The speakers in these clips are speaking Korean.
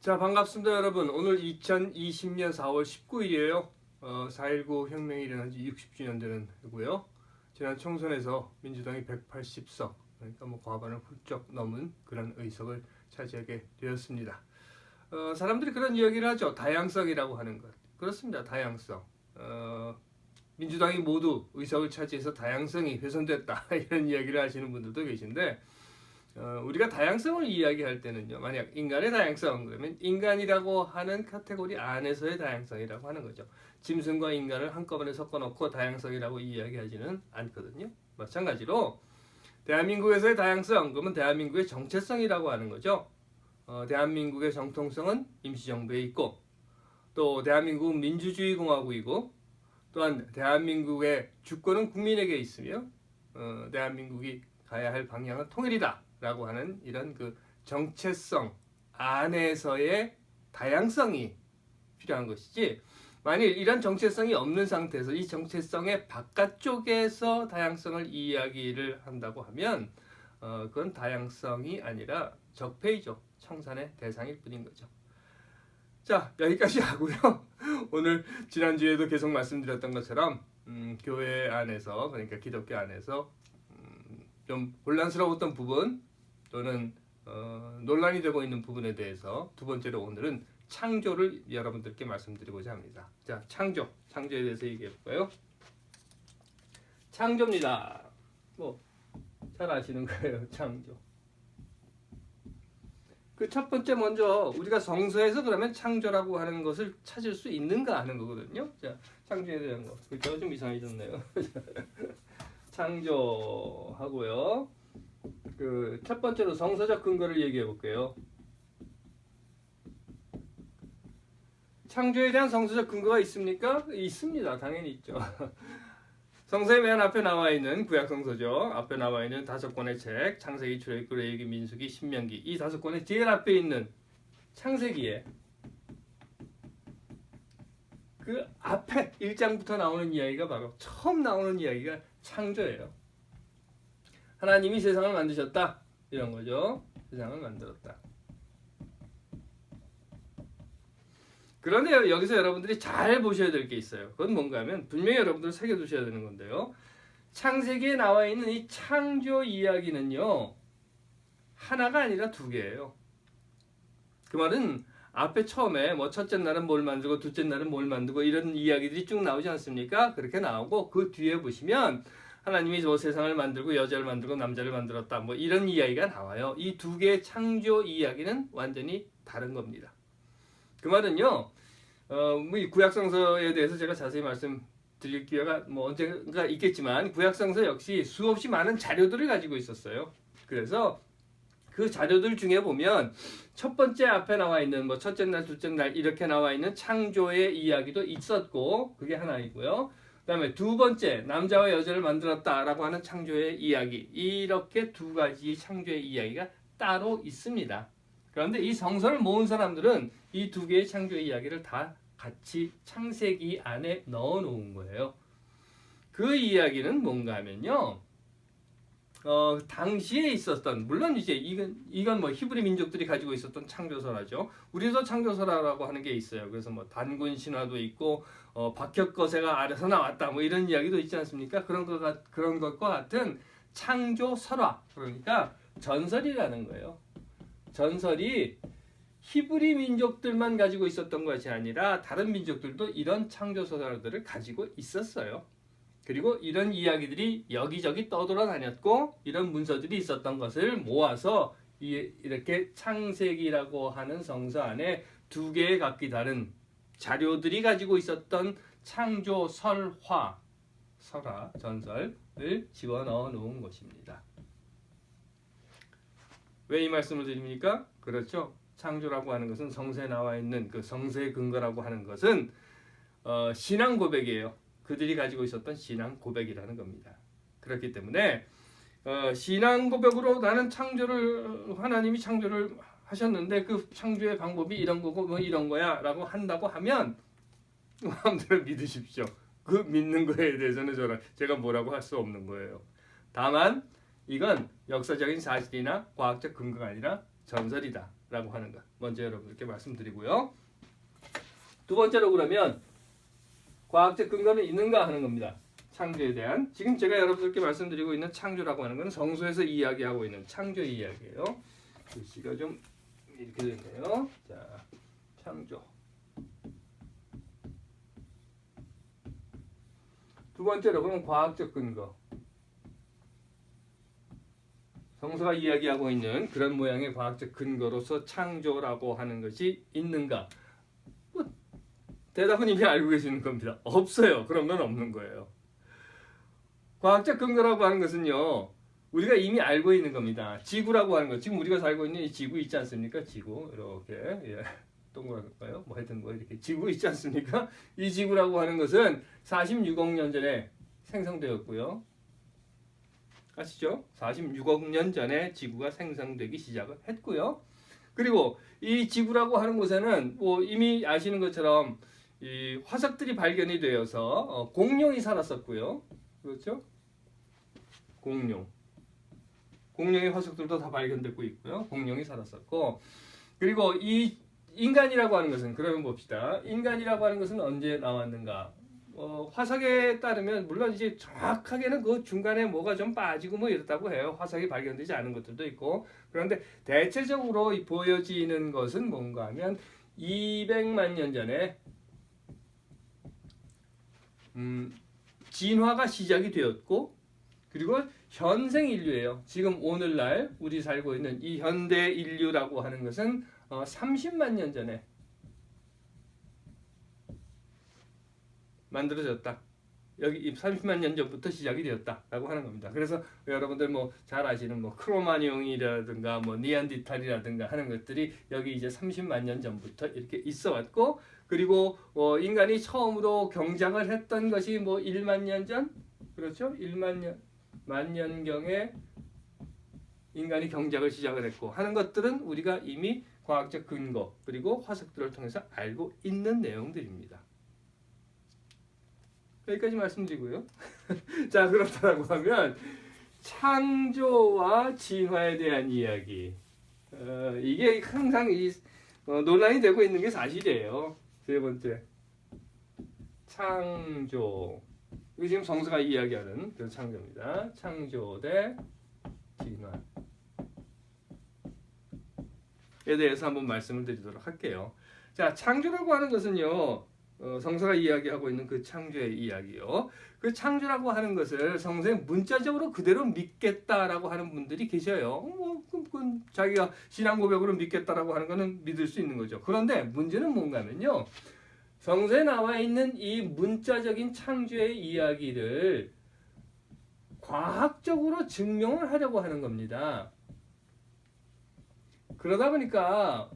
자, 반갑습니다, 여러분. 오늘 2020년 4월 19일이에요. 4.19 혁명이 일어난 지 60주년 되는 해고요. 지난 총선에서 민주당이 180석, 그러니까 과반을 훌쩍 넘은 그런 의석을 차지하게 되었습니다. 사람들이 그런 이야기를 하죠. 다양성이라고 하는 것. 그렇습니다. 다양성. 민주당이 모두 의석을 차지해서 다양성이 훼손됐다. 이런 이야기를 하시는 분들도 계신데, 우리가 다양성을 이야기할 때는요, 만약 인간의 다양성, 그러면 인간이라고 하는 카테고리 안에서의 다양성이라고 하는 거죠. 짐승과 인간을 한꺼번에 섞어놓고 다양성이라고 이야기하지는 않거든요. 마찬가지로 대한민국에서의 다양성, 그러면 대한민국의 정체성이라고 하는 거죠. 대한민국의 정통성은 임시정부에 있고, 또 대한민국은 민주주의 공화국이고, 또한 대한민국의 주권은 국민에게 있으며, 대한민국이 가야 할 방향은 통일이다 라고 하는 이런 그 정체성 안에서의 다양성이 필요한 것이지, 만일 이런 정체성이 없는 상태에서 이 정체성의 바깥쪽에서 다양성을 이야기를 한다고 하면 그건 다양성이 아니라 적폐이죠. 청산의 대상일 뿐인 거죠. 자, 여기까지 하고요. 오늘 지난주에도 계속 말씀드렸던 것처럼 교회 안에서, 그러니까 기독교 안에서 좀 혼란스러웠던 부분 또는 논란이 되고 있는 부분에 대해서 두 번째로 오늘은 창조를 여러분들께 말씀드리고자 합니다. 자, 창조에 대해서 얘기해 볼까요? 창조입니다. 잘 아시는 거예요. 창조. 그 첫 번째 먼저 우리가 성서에서 그러면 창조라고 하는 것을 찾을 수 있는가 하는 거거든요. 자, 창조에 대한 거. 글자가 좀 이상해졌네요. 창조하고요. 그 첫 번째로 성서적 근거를 얘기해 볼게요. 창조에 대한 성서적 근거가 있습니까? 있습니다. 당연히 있죠. 성서의 맨 앞에 나와 있는 구약 성서죠. 앞에 나와 있는 5권의 책, 창세기, 출애굽기, 레위기, 민수기, 신명기. 이 5권의 제일 앞에 있는 창세기에 그 앞에 1장부터 나오는 이야기가 바로 처음 나오는 이야기가 창조예요. 하나님이 세상을 만드셨다. 이런 거죠. 세상을 만들었다. 그런데 여기서 여러분들이 잘 보셔야 될 게 있어요. 그건 뭔가 하면 분명히 여러분들 새겨두셔야 되는 건데요. 창세기에 나와 있는 이 창조 이야기는요, 하나가 아니라 두 개예요. 그 말은 앞에 처음에 첫째 날은 뭘 만들고 둘째 날은 뭘 만들고 이런 이야기들이 쭉 나오지 않습니까? 그렇게 나오고 그 뒤에 보시면 하나님이 저 세상을 만들고 여자를 만들고 남자를 만들었다. 이런 이야기가 나와요. 이 두 개의 창조 이야기는 완전히 다른 겁니다. 그 말은요, 이 구약성서에 대해서 제가 자세히 말씀드릴 기회가 언젠가 있겠지만, 구약성서 역시 수없이 많은 자료들을 가지고 있었어요. 그래서 그 자료들 중에 보면 첫 번째 앞에 나와 있는 첫째 날, 둘째 날 이렇게 나와 있는 창조의 이야기도 있었고, 그게 하나이고요. 그 다음에 두 번째, 남자와 여자를 만들었다라고 하는 창조의 이야기, 이렇게 두 가지 창조의 이야기가 따로 있습니다. 그런데 이 성서를 모은 사람들은 이 두 개의 창조의 이야기를 다 같이 창세기 안에 넣어 놓은 거예요. 그 이야기는 뭔가 하면요, 당시에 있었던, 물론 이제 이건 히브리 민족들이 가지고 있었던 창조설화죠. 우리도 창조설화라고 하는 게 있어요. 그래서 단군 신화도 있고, 박혁거세가 아래서 나왔다, 이런 이야기도 있지 않습니까? 그런 것과 같은 창조설화, 그러니까 전설이라는 거예요. 전설이 히브리 민족들만 가지고 있었던 것이 아니라 다른 민족들도 이런 창조설화들을 가지고 있었어요. 그리고 이런 이야기들이 여기저기 떠돌아다녔고, 이런 문서들이 있었던 것을 모아서 이렇게 창세기라고 하는 성서 안에 두 개의 각기 다른 자료들이 가지고 있었던 창조설화, 전설을 집어넣어 놓은 것입니다. 왜 이 말씀을 드립니까? 그렇죠. 창조라고 하는 것은 성서에 나와 있는 그 성서의 근거라고 하는 것은 신앙 고백이에요. 그들이 가지고 있었던 신앙 고백이라는 겁니다. 그렇기 때문에 신앙 고백으로 나는 하나님이 창조를 하셨는데 그 창조의 방법이 이런 거고 이런 거야 라고 한다고 하면 마음대로 믿으십시오. 그 믿는 거에 대해서는 제가 뭐라고 할 수 없는 거예요. 다만 이건 역사적인 사실이나 과학적 근거가 아니라 전설이다 라고 하는 것 먼저 여러분께 말씀드리고요. 두 번째로 그러면 과학적 근거는 있는가 하는 겁니다. 창조에 대한 지금 제가 여러분들께 말씀드리고 있는 창조라고 하는 것은 성서에서 이야기하고 있는 창조 이야기예요. 글씨가 좀 이렇게 됐네요. 자, 창조. 두 번째로 그럼 과학적 근거. 성서가 이야기하고 있는 그런 모양의 과학적 근거로서 창조라고 하는 것이 있는가? 대답은 이미 알고 계시는 겁니다. 없어요. 그런 건 없는 거예요. 과학적 근거라고 하는 것은요, 우리가 이미 알고 있는 겁니다. 지구라고 하는 것, 지금 우리가 살고 있는 이 지구 있지 않습니까? 지구 이렇게 동그랗까요? 뭐 하여튼 뭐 이렇게 지구 있지 않습니까? 이 지구라고 하는 것은 46억 년 전에 생성되었고요. 아시죠? 46억 년 전에 지구가 생성되기 시작을 했고요. 그리고 이 지구라고 하는 곳에는 뭐 이미 아시는 것처럼 이 화석들이 발견이 되어서 공룡이 살았었고요. 그렇죠? 공룡의 화석들도 다 발견되고 있고요. 공룡이 살았었고, 그리고 이 인간이라고 하는 것은 그러면 봅시다. 인간이라고 하는 것은 언제 나왔는가? 화석에 따르면 물론 이제 정확하게는 그 중간에 뭐가 좀 빠지고 뭐 이렇다고 해요. 화석이 발견되지 않은 것들도 있고. 그런데 대체적으로 보여지는 것은 뭔가 하면 200만 년 전에 진화가 시작이 되었고, 그리고 현생 인류예요. 지금 오늘날 우리 살고 있는 이 현대 인류라고 하는 것은 30만 년 전에 만들어졌다. 여기 30만 년 전부터 시작이 되었다라고 하는 겁니다. 그래서 여러분들 뭐 잘 아시는 뭐 크로마뇽이라든가 뭐 니안디탈이라든가 하는 것들이 여기 이제 30만 년 전부터 이렇게 있어 왔고, 그리고 인간이 처음으로 경작을 했던 것이 뭐 1만 년 전, 그렇죠? 1만 년경에 인간이 경작을 시작을 했고 하는 것들은 우리가 이미 과학적 근거 그리고 화석들을 통해서 알고 있는 내용들입니다. 여기까지 말씀드리고요. 자, 그렇다고 하면 창조와 진화에 대한 이야기, 이게 항상 논란이 되고 있는 게 사실이에요. 세 번째, 창조. 이게 지금 성서가 이야기하는 그 창조입니다. 창조 대 진화에 대해서 한번 말씀을 드리도록 할게요. 자, 창조라고 하는 것은요, 성서가 이야기하고 있는 그 창조의 이야기요. 그 창조라고 하는 것을 성서에 문자적으로 그대로 믿겠다라고 하는 분들이 계셔요. 그건 자기가 신앙 고백으로 믿겠다라고 하는 거는 믿을 수 있는 거죠. 그런데 문제는 뭔가 하면요, 성서에 나와 있는 이 문자적인 창조의 이야기를 과학적으로 증명을 하려고 하는 겁니다. 그러다 보니까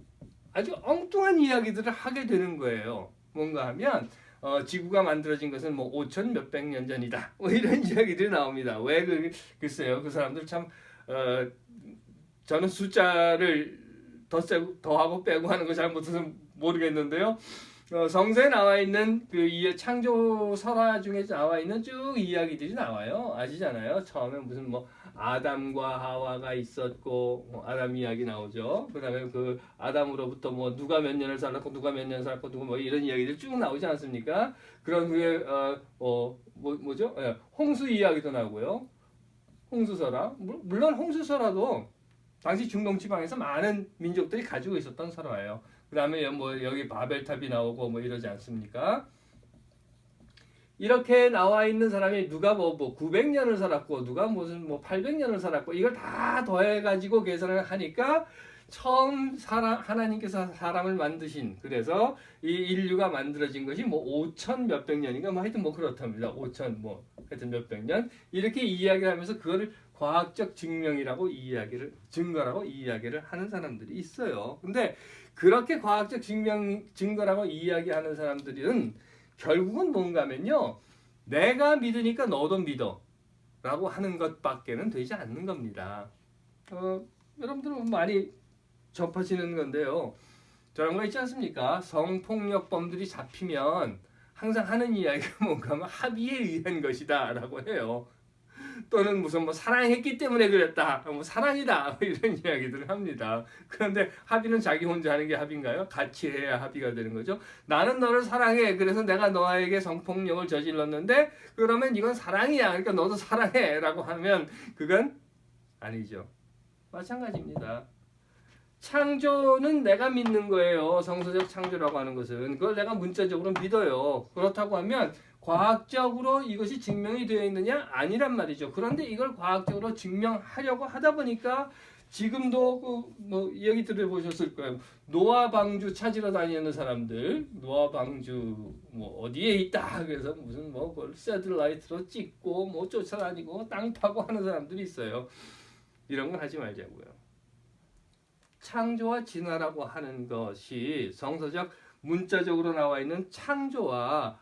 아주 엉뚱한 이야기들을 하게 되는 거예요. 뭔가 하면 지구가 만들어진 것은 뭐 5천 몇백 년 전이다, 뭐 이런 이야기들이 나옵니다. 왜 글쎄요, 그 사람들 참 저는 숫자를 더하고 빼고 하는 거 잘 못해서 모르겠는데요. 성서에 나와 있는 그 창조 설화 중에 나와 있는 쭉 이야기들이 나와요. 아시잖아요. 처음에 무슨 뭐 아담과 하와가 있었고, 뭐 아담 이야기 나오죠. 그다음에 그 아담으로부터 뭐 누가 몇 년을 살았고 누가 몇 년 살았고 누가 뭐 이런 이야기들 쭉 나오지 않습니까? 그런 후에 뭐죠? 홍수 이야기도 나오고요. 홍수설화. 물론 홍수설화도 당시 중동 지방에서 많은 민족들이 가지고 있었던 설화예요. 그 다음에 뭐 여기 바벨탑이 나오고 뭐 이러지 않습니까? 이렇게 나와 있는 사람이 누가 뭐 900년을 살았고 누가 무슨 뭐 800년을 살았고 이걸 다 더해가지고 계산을 하니까 처음 하나님께서 사람을 만드신, 그래서 이 인류가 만들어진 것이 뭐 5천 몇백 년인가 뭐 하여튼 뭐 그렇답니다. 5천 뭐 하여튼 몇백 년 이렇게 이야기를 하면서 그거를 과학적 증명이라고 증거라고 이야기를 하는 사람들이 있어요. 근데 그렇게 과학적 증거라고 이야기하는 사람들은 결국은 뭔가 하면요, 내가 믿으니까 너도 믿어 라고 하는 것밖에는 되지 않는 겁니다. 여러분들은 많이 접하시는 건데요, 저런 거 있지 않습니까? 성폭력범들이 잡히면 항상 하는 이야기가 뭔가 하면 합의에 의한 것이다 라고 해요. 또는 무슨 뭐 사랑했기 때문에 그랬다, 뭐 사랑이다, 뭐 이런 이야기들을 합니다. 그런데 합의는 자기 혼자 하는 게 합의인가요? 같이 해야 합의가 되는 거죠. 나는 너를 사랑해. 그래서 내가 너에게 성폭력을 저질렀는데 그러면 이건 사랑이야. 그러니까 너도 사랑해라고 하면 그건 아니죠. 마찬가지입니다. 창조는 내가 믿는 거예요. 성서적 창조라고 하는 것은. 그걸 내가 문자적으로 믿어요. 그렇다고 하면 과학적으로 이것이 증명이 되어 있느냐? 아니란 말이죠. 그런데 이걸 과학적으로 증명하려고 하다 보니까 지금도 뭐 얘기 들어보셨을 거예요. 노아 방주 찾으러 다니는 사람들, 노아 방주 뭐 어디에 있다. 그래서 무슨 뭐 새들라이트로 찍고 뭐 쫓아다니고 땅 파고 하는 사람들이 있어요. 이런 건 하지 말자고요. 창조와 진화라고 하는 것이 성서적 문자적으로 나와 있는 창조와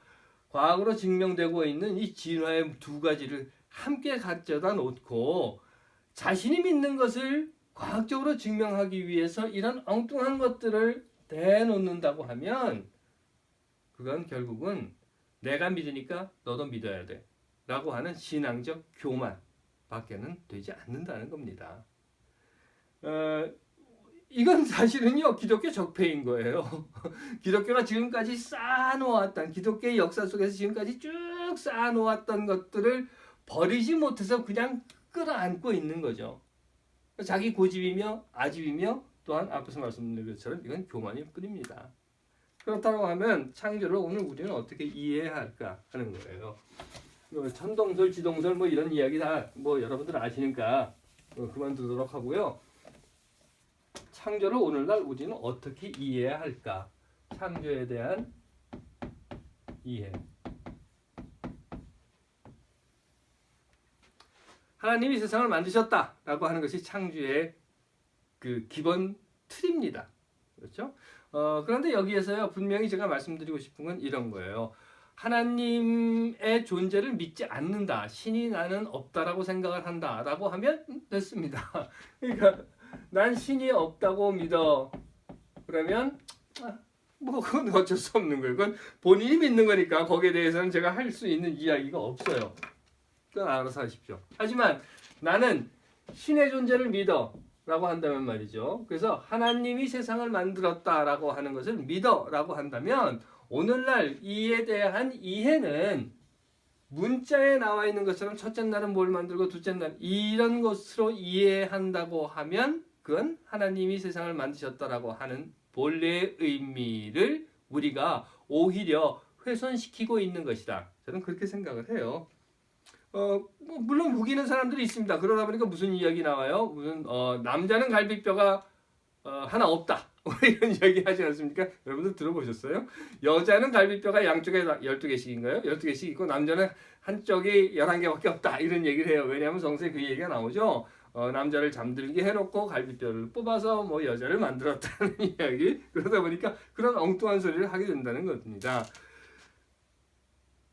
과학으로 증명되고 있는 이 진화의 두 가지를 함께 가져다 놓고 자신이 믿는 것을 과학적으로 증명하기 위해서 이런 엉뚱한 것들을 대놓는다고 하면 그건 결국은 내가 믿으니까 너도 믿어야 돼 라고 하는 신앙적 교만 밖에는 되지 않는다는 겁니다. 이건 사실은요 기독교 적폐인 거예요. 기독교가 지금까지 쌓아놓았던 기독교의 역사 속에서 지금까지 쭉 쌓아놓았던 것들을 버리지 못해서 그냥 끌어안고 있는 거죠. 자기 고집이며 아집이며 또한 앞에서 말씀드린 것처럼 이건 교만일 뿐입니다. 그렇다고 하면 창조를 오늘 우리는 어떻게 이해해야 할까 하는 거예요. 천동설, 지동설 뭐 이런 이야기 다 뭐 여러분들 아시니까 그만두도록 하고요. 창조를 오늘날 우리는 어떻게 이해해야 할까? 창조에 대한 이해. 하나님이 세상을 만드셨다라고 하는 것이 창조의 그 기본 틀입니다. 그렇죠? 그런데 여기에서요 분명히 제가 말씀드리고 싶은 건 이런 거예요. 하나님의 존재를 믿지 않는다. 신이 나는 없다라고 생각을 한다라고 하면 됐습니다. 그러니까 난 신이 없다고 믿어. 그러면 뭐 그건 어쩔 수 없는 거예요. 그건 본인이 믿는 거니까 거기에 대해서는 제가 할 수 있는 이야기가 없어요. 그건 알아서 하십시오. 하지만 나는 신의 존재를 믿어 라고 한다면 말이죠. 그래서 하나님이 세상을 만들었다라고 하는 것을 믿어 라고 한다면 오늘날 이에 대한 이해는 문자에 나와 있는 것처럼 첫째 날은 뭘 만들고 둘째 날 이런 것으로 이해한다고 하면 그건 하나님이 세상을 만드셨다라고 하는 본래의 의미를 우리가 오히려 훼손시키고 있는 것이다. 저는 그렇게 생각을 해요. 뭐 물론 우기는 사람들이 있습니다. 그러다 보니까 무슨 이야기 나와요? 무슨 남자는 갈비뼈가 하나 없다. 이런 이야기 하지 않습니까? 여러분들 들어보셨어요? 여자는 갈비뼈가 양쪽에 12개씩인가요? 12개씩 있고 남자는 한쪽이 11개밖에 없다. 이런 얘기를 해요. 왜냐하면 성서에 그 얘기가 나오죠. 남자를 잠들게 해놓고 갈비뼈를 뽑아서 뭐 여자를 만들었다는 이야기. 그러다 보니까 그런 엉뚱한 소리를 하게 된다는 겁니다.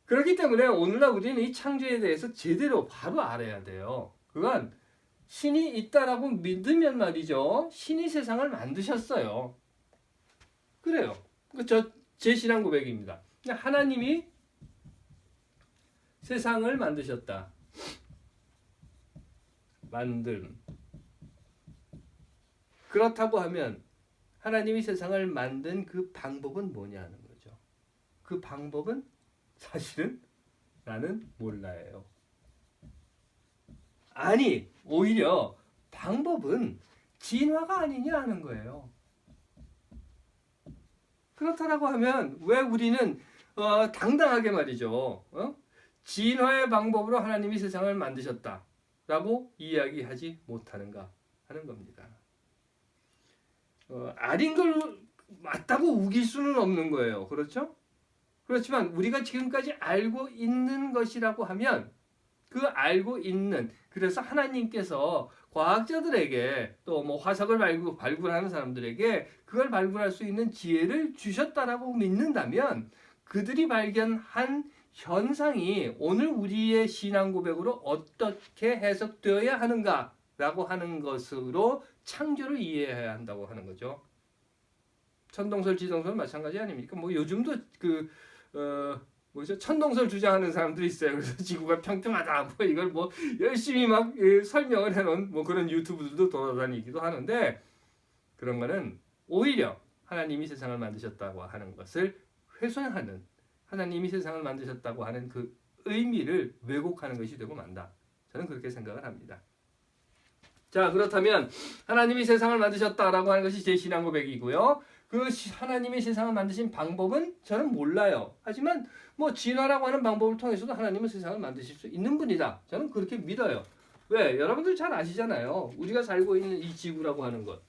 그렇기 때문에 오늘날 우리는 이 창조에 대해서 제대로 바로 알아야 돼요. 그건 신이 있다라고 믿으면 말이죠. 신이 세상을 만드셨어요. 그래요. 제 신앙 고백입니다. 하나님이 세상을 만드셨다. 만듦. 그렇다고 하면 하나님이 세상을 만든 그 방법은 뭐냐는 거죠. 그 방법은 사실은 나는 몰라요. 아니, 오히려 방법은 진화가 아니냐 하는 거예요. 그렇다라고 하면 왜 우리는 당당하게 말이죠. 진화의 방법으로 하나님이 세상을 만드셨다라고 이야기하지 못하는가 하는 겁니다. 아닌 걸 맞다고 우길 수는 없는 거예요. 그렇죠? 그렇지만 우리가 지금까지 알고 있는 것이라고 하면 그 알고 있는 그래서 하나님께서 과학자들에게 또 뭐 화석을 발굴하는 사람들에게 그걸 발굴할 수 있는 지혜를 주셨다라고 믿는다면 그들이 발견한 현상이 오늘 우리의 신앙 고백으로 어떻게 해석되어야 하는가라고 하는 것으로 창조를 이해해야 한다고 하는 거죠. 천동설, 지동설 마찬가지 아닙니까? 뭐 요즘도 뭐죠? 천동설 주장하는 사람들이 있어요. 그래서 지구가 평평하다. 뭐 이걸 뭐 열심히 막 설명을 해놓은 뭐 그런 유튜브들도 돌아다니기도 하는데 그런 거는 오히려 하나님이 세상을 만드셨다고 하는 것을 훼손하는 하나님이 세상을 만드셨다고 하는 그 의미를 왜곡하는 것이 되고 만다. 저는 그렇게 생각을 합니다. 자, 그렇다면 하나님이 세상을 만드셨다라고 하는 것이 제 신앙 고백이고요. 그 하나님이 세상을 만드신 방법은 저는 몰라요. 하지만 뭐 진화라고 하는 방법을 통해서도 하나님은 세상을 만드실 수 있는 분이다. 저는 그렇게 믿어요. 왜? 여러분들 잘 아시잖아요. 우리가 살고 있는 이 지구라고 하는 것.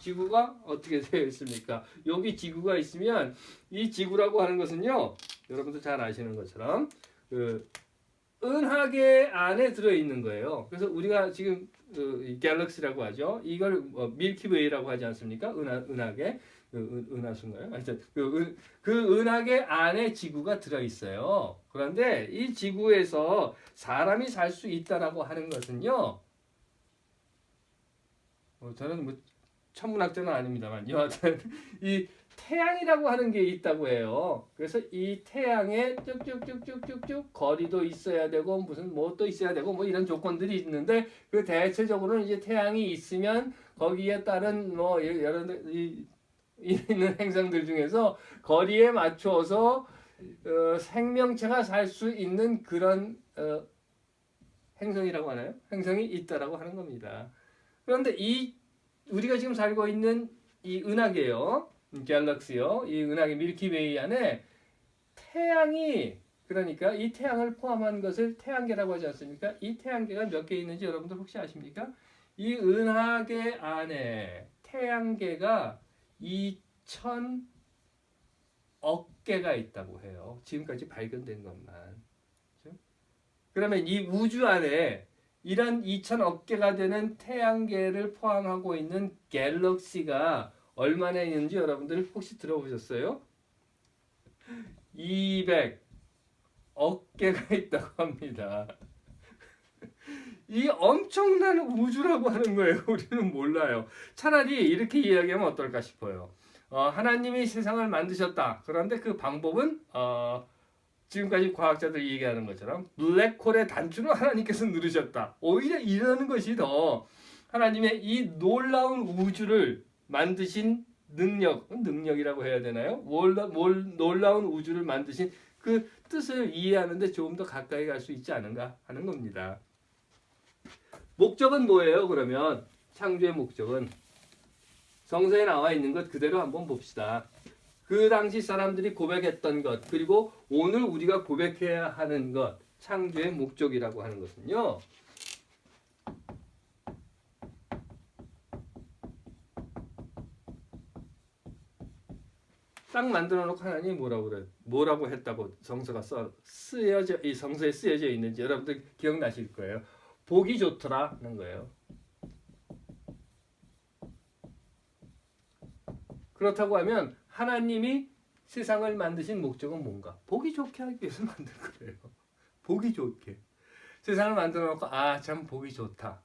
지구가 어떻게 되어 있습니까? 여기 지구가 있으면 이 지구라고 하는 것은요. 여러분들 잘 아시는 것처럼 그 은하계 안에 들어있는 거예요. 그래서 우리가 지금 갤럭시라고 하죠. 이걸 밀키웨이라고 하지 않습니까? 은하계. 은하수인가요? 하여튼 그 은하계 안에 지구가 들어있어요. 그런데 이 지구에서 사람이 살 수 있다라고 하는 것은요. 저는 뭐 천문학자는 아닙니다만 여하튼 이 태양이라고 하는 게 있다고 해요. 그래서 이 태양에 쭉쭉쭉쭉쭉쭉 거리도 있어야 되고 무슨 뭐 또 있어야 되고 뭐 이런 조건들이 있는데 그 대체적으로는 이제 태양이 있으면 거기에 따른 뭐 여러 있는 행성들 중에서 거리에 맞춰서 생명체가 살 수 있는 그런 행성이라고 하나요? 행성이 있다라고 하는 겁니다. 그런데 이 우리가 지금 살고 있는 이 은하계요, 갤럭시요, 이 은하계 밀키웨이 안에 태양이 그러니까 이 태양을 포함한 것을 태양계라고 하지 않습니까? 이 태양계가 몇 개 있는지 여러분들 혹시 아십니까? 이 은하계 안에 태양계가 2,000억 개가 있다고 해요. 지금까지 발견된 것만. 그렇죠? 그러면 이 우주 안에 이런 2,000억 개가 되는 태양계를 포함하고 있는 갤럭시가 얼마나 있는지 여러분들 혹시 들어보셨어요? 200억 개가 있다고 합니다. 이 엄청난 우주라고 하는 거예요. 우리는 몰라요. 차라리 이렇게 이야기하면 어떨까 싶어요. 하나님이 세상을 만드셨다. 그런데 그 방법은 지금까지 과학자들이 얘기하는 것처럼 블랙홀의 단추를 하나님께서 누르셨다. 오히려 이러는 것이 더 하나님의 이 놀라운 우주를 만드신 능력이라고 해야 되나요? 놀라운 우주를 만드신 그 뜻을 이해하는데 조금 더 가까이 갈 수 있지 않은가 하는 겁니다. 목적은 뭐예요? 그러면 창조의 목적은 성서에 나와 있는 것 그대로 한번 봅시다. 그 당시 사람들이 고백했던 것 그리고 오늘 우리가 고백해야 하는 것 창조의 목적이라고 하는 것은요. 딱 만들어 놓고 하나님이 뭐라고 했다고 성서가 이 성서에 쓰여져 있는지 여러분들 기억나실 거예요. 보기 좋더라는 거예요. 그렇다고 하면 하나님이 세상을 만드신 목적은 뭔가? 보기 좋게 하기 위해서 만든 거예요. 보기 좋게. 세상을 만들어 놓고 참 보기 좋다.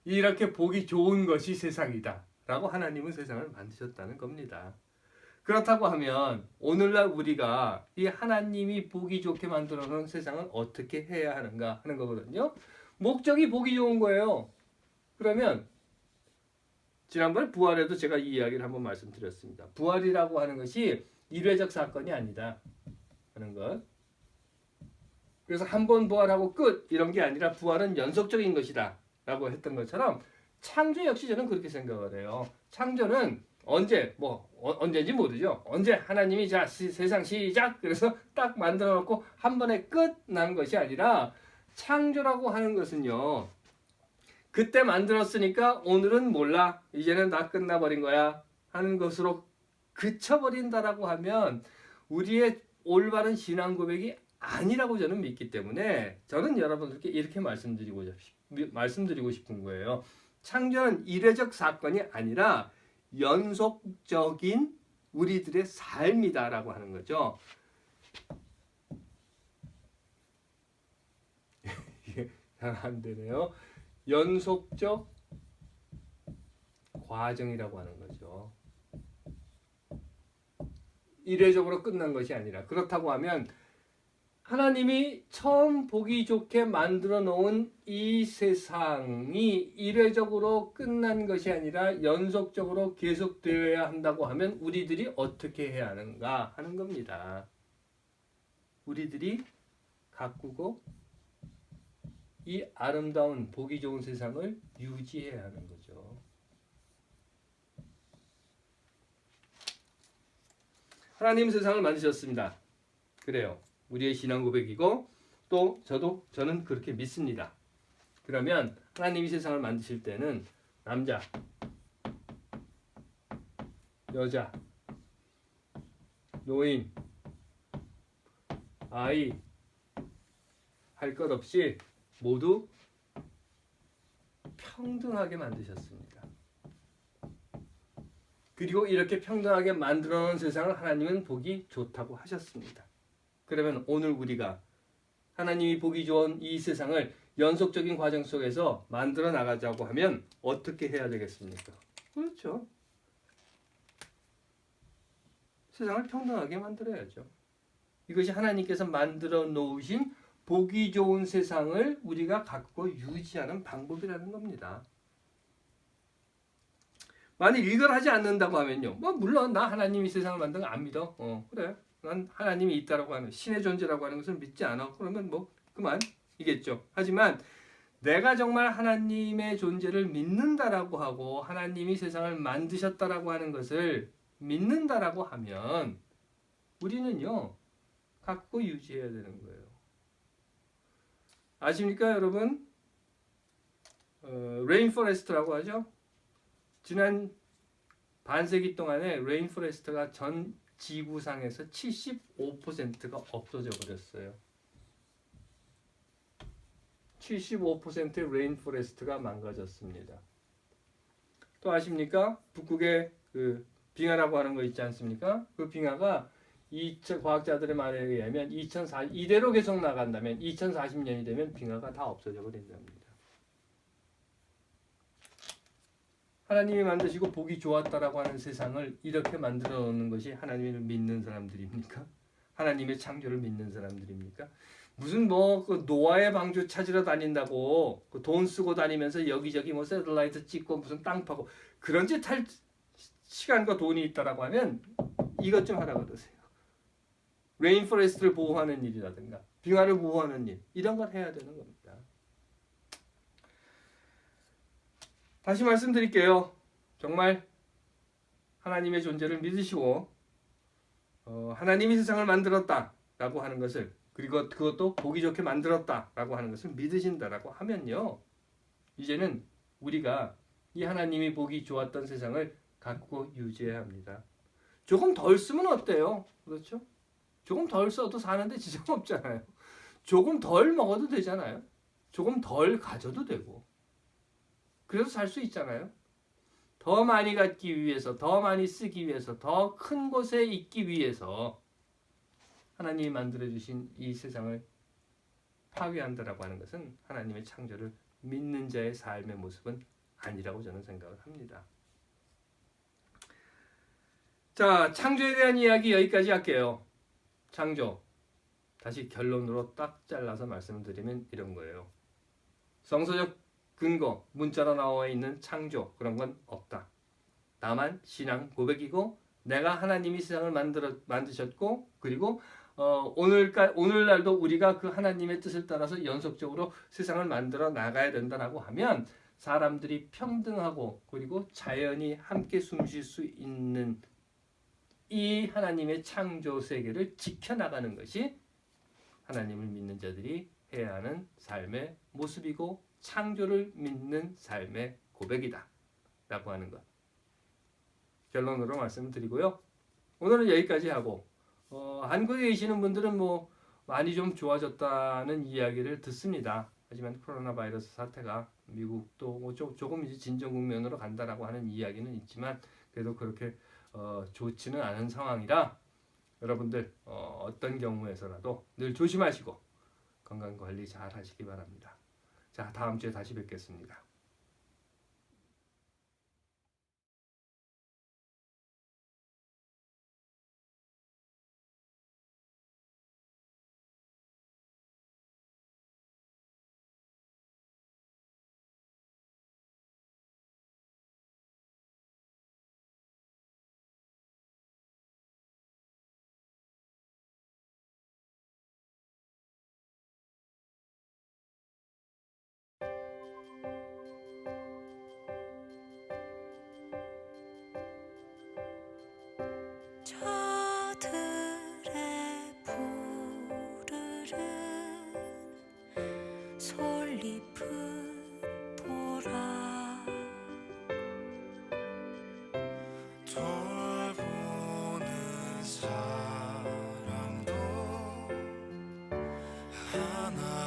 이렇게 보기 좋은 것이 세상이다. 라고 하나님은 세상을 만드셨다는 겁니다. 그렇다고 하면 오늘날 우리가 이 하나님이 보기 좋게 만들어 놓은 세상을 어떻게 해야 하는가 하는 거거든요. 목적이 보기 좋은 거예요. 그러면 지난번에 부활에도 제가 이 이야기를 한번 말씀드렸습니다. 부활이라고 하는 것이 일회적 사건이 아니다 하는 것. 그래서 한 번 부활하고 끝 이런 게 아니라 부활은 연속적인 것이다 라고 했던 것처럼 창조 역시 저는 그렇게 생각을 해요. 창조는 언제인지 모르죠. 언제 하나님이 세상 시작 그래서 딱 만들어 놓고 한 번에 끝 난 것이 아니라 창조라고 하는 것은요. 그때 만들었으니까 오늘은 몰라. 이제는 다 끝나버린 거야. 하는 것으로 그쳐버린다라고 하면 우리의 올바른 신앙 고백이 아니라고 저는 믿기 때문에 저는 여러분들께 이렇게 말씀드리고 싶은 거예요. 창조는 일회적 사건이 아니라 연속적인 우리들의 삶이다라고 하는 거죠. 이게 잘 안 되네요. 연속적 과정이라고 하는 거죠. 일회적으로 끝난 것이 아니라 그렇다고 하면 하나님이 처음 보기 좋게 만들어 놓은 이 세상이 이례적으로 끝난 것이 아니라 연속적으로 계속되어야 한다고 하면 우리들이 어떻게 해야 하는가 하는 겁니다. 우리들이 가꾸고 이 아름다운 보기 좋은 세상을 유지해야 하는 거죠. 하나님 세상을 만드셨습니다. 그래요. 우리의 신앙 고백이고 또 저는 그렇게 믿습니다. 그러면 하나님이 세상을 만드실 때는 남자, 여자, 노인, 아이 할 것 없이 모두 평등하게 만드셨습니다. 그리고 이렇게 평등하게 만들어 놓은 세상을 하나님은 보기 좋다고 하셨습니다. 그러면 오늘 우리가 하나님이 보기 좋은 이 세상을 연속적인 과정 속에서 만들어 나가자고 하면 어떻게 해야 되겠습니까? 그렇죠. 세상을 평등하게 만들어야죠. 이것이 하나님께서 만들어 놓으신 보기 좋은 세상을 우리가 갖고 유지하는 방법이라는 겁니다. 만약 이걸 하지 않는다고 하면요. 뭐 물론 나 하나님이 세상을 만든 거 안 믿어. 그래. 난 하나님이 있다라고 하는 신의 존재라고 하는 것을 믿지 않아. 그러면 뭐 그만이겠죠. 하지만 내가 정말 하나님의 존재를 믿는다라고 하고 하나님이 세상을 만드셨다라고 하는 것을 믿는다라고 하면 우리는요. 갖고 유지해야 되는 거예요. 아십니까 여러분? 레인포레스트라고 하죠. 지난 반세기 동안에 레인포레스트가 전 지구상에서 75%가 없어져 버렸어요. 75%의 레인포레스트가 망가졌습니다. 또 아십니까? 북극의 그 빙하라고 하는 거 있지 않습니까? 그 빙하가 과학자들의 말에 의하면 이대로 계속 나간다면 2040년이 되면 빙하가 다 없어져 버린답니다. 하나님이 만드시고 보기 좋았다라고 하는 세상을 이렇게 만들어 놓는 것이 하나님을 믿는 사람들입니까? 하나님의 창조를 믿는 사람들입니까? 무슨 그 노아의 방주 찾으러 다닌다고 그 돈 쓰고 다니면서 여기저기 뭐 새틀라이트 찍고 무슨 땅 파고 그런 짓 할 시간과 돈이 있다라고 하면 이것 좀 하라 그러세요. 레인포레스트를 보호하는 일이라든가 빙하를 보호하는 일 이런 걸 해야 되는 겁니다. 다시 말씀드릴게요. 정말 하나님의 존재를 믿으시고 하나님이 세상을 만들었다라고 하는 것을 그리고 그것도 보기 좋게 만들었다라고 하는 것을 믿으신다라고 하면요. 이제는 우리가 이 하나님이 보기 좋았던 세상을 갖고 유지해야 합니다. 조금 덜 쓰면 어때요? 그렇죠? 조금 덜 써도 사는데 지장 없잖아요. 조금 덜 먹어도 되잖아요. 조금 덜 가져도 되고. 그래서 살 수 있잖아요. 더 많이 갖기 위해서, 더 많이 쓰기 위해서, 더 큰 곳에 있기 위해서 하나님이 만들어주신 이 세상을 파괴한다라고 하는 것은 하나님의 창조를 믿는 자의 삶의 모습은 아니라고 저는 생각을 합니다. 자, 창조에 대한 이야기 여기까지 할게요. 창조. 다시 결론으로 딱 잘라서 말씀을 드리면 이런 거예요. 성서적 근거, 문자로 나와 있는 창조 그런 건 없다. 다만 신앙 고백이고 내가 하나님이 세상을 만드셨고 그리고 오늘날도 우리가 그 하나님의 뜻을 따라서 연속적으로 세상을 만들어 나가야 된다라고 하면 사람들이 평등하고 그리고 자연이 함께 숨쉴 수 있는 이 하나님의 창조 세계를 지켜나가는 것이 하나님을 믿는 자들이 해야 하는 삶의 모습이고 창조를 믿는 삶의 고백이다 라고 하는 것 결론으로 말씀을 드리고요. 오늘은 여기까지 하고 한국에 계시는 분들은 뭐 많이 좀 좋아졌다는 이야기를 듣습니다. 하지만 코로나 바이러스 사태가 미국도 뭐 조금 이제 진정 국면으로 간다라고 하는 이야기는 있지만 그래도 그렇게 좋지는 않은 상황이라 여러분들 어떤 경우에서라도 늘 조심하시고 건강관리 잘 하시기 바랍니다. 자, 다음 주에 다시 뵙겠습니다. 저들의 푸르른 솔잎을 보라. 돌보는 사람도 하나